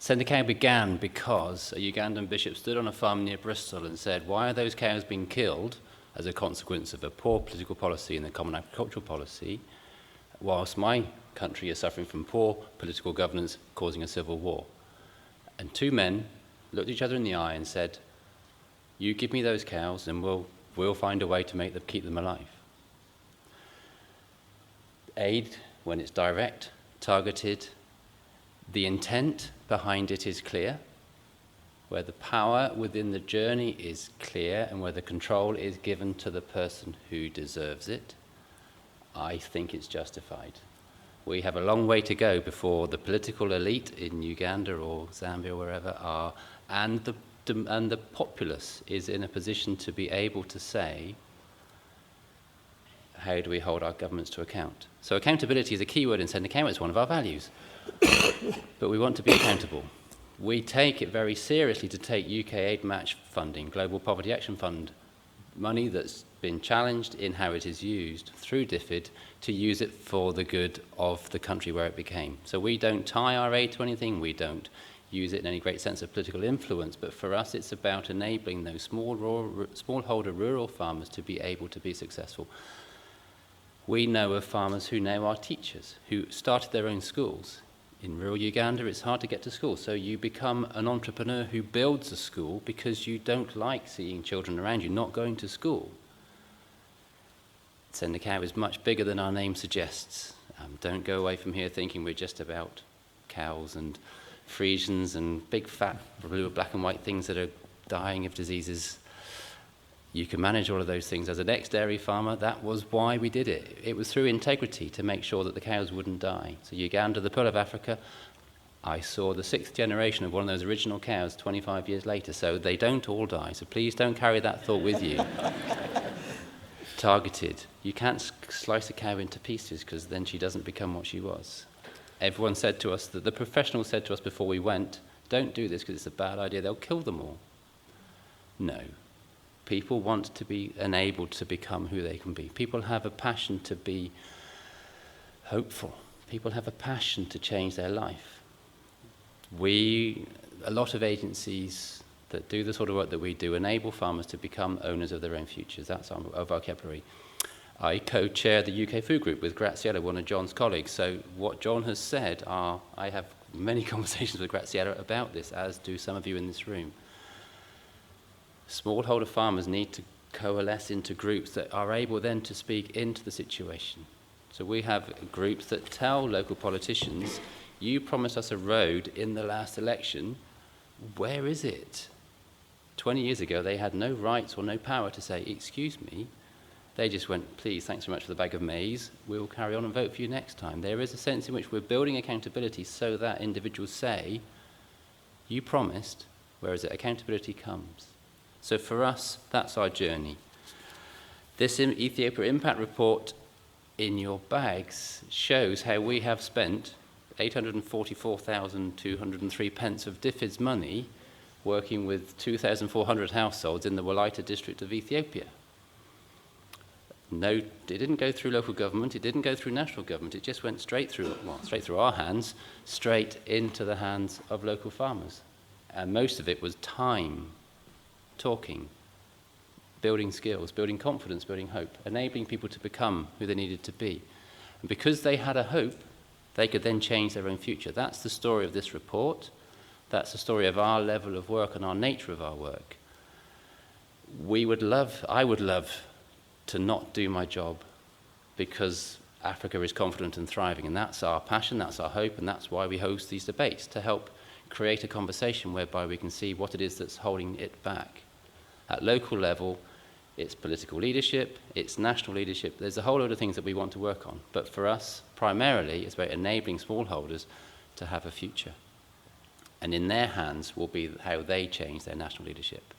Send a Cow began because a Ugandan bishop stood on a farm near Bristol and said, why are those cows being killed as a consequence of a poor political policy and the common agricultural policy, whilst my country is suffering from poor political governance causing a civil war? And two men looked each other in the eye and said, you give me those cows and we'll find a way to keep them alive. Aid, when it's direct, targeted, the intent behind it is clear, where the power within the journey is clear and where the control is given to the person who deserves it, I think it's justified. We have a long way to go before the political elite in Uganda or Zambia or wherever are, and the populace is in a position to be able to say, how do we hold our governments to account? So accountability is a key word in Send a Cow. It's one of our values. But we want to be accountable. We take it very seriously to take UK aid match funding, Global Poverty Action Fund, money that's been challenged in how it is used through DFID to use it for the good of the country where it became. So we don't tie our aid to anything, we don't use it in any great sense of political influence, but for us it's about enabling those smallholder rural farmers to be able to be successful. We know of farmers who now are teachers, who started their own schools. In rural Uganda, it's hard to get to school, so you become an entrepreneur who builds a school because you don't like seeing children around you not going to school. Send a Cow is much bigger than our name suggests. Don't go away from here thinking we're just about cows and Friesians and big fat blue, black and white things that are dying of diseases. You can manage all of those things. As an ex-dairy farmer, that was why we did it. It was through integrity to make sure that the cows wouldn't die. So Uganda, the Pearl of Africa, I saw the 6th generation of one of those original cows 25 years later. So they don't all die. So please don't carry that thought with you. Targeted. You can't slice a cow into pieces because then she doesn't become what she was. Everyone said to us, that the professionals said to us before we went, don't do this because it's a bad idea. They'll kill them all. No. People want to be enabled to become who they can be. People have a passion to be hopeful. People have a passion to change their life. A lot of agencies that do the sort of work that we do enable farmers to become owners of their own futures. That's our vocabulary. I co-chair the UK Food Group with Graziella, one of John's colleagues. So what John has said I have many conversations with Graziella about this, as do some of you in this room. Smallholder farmers need to coalesce into groups that are able then to speak into the situation. So we have groups that tell local politicians, you promised us a road in the last election, where is it? 20 years ago, they had no rights or no power to say, excuse me. They just went, please, thanks very much for the bag of maize. We'll carry on and vote for you next time. There is a sense in which we're building accountability so that individuals say, you promised, whereas accountability comes. So for us, that's our journey. This Ethiopia Impact Report in your bags shows how we have spent 844,203 pence of DFID's money working with 2,400 households in the Walaita district of Ethiopia. No, it didn't go through local government, it didn't go through national government, it just went straight through our hands, straight into the hands of local farmers. And most of it was time, talking, building skills, building confidence, building hope, enabling people to become who they needed to be. And because they had a hope, they could then change their own future. That's the story of this report. That's the story of our level of work and our nature of our work. I would love to not do my job because Africa is confident and thriving, and that's our passion, that's our hope, and that's why we host these debates, to help create a conversation whereby we can see what it is that's holding it back. At local level, it's political leadership, it's national leadership, there's a whole load of things that we want to work on, but for us, primarily, it's about enabling smallholders to have a future. And in their hands will be how they change their national leadership.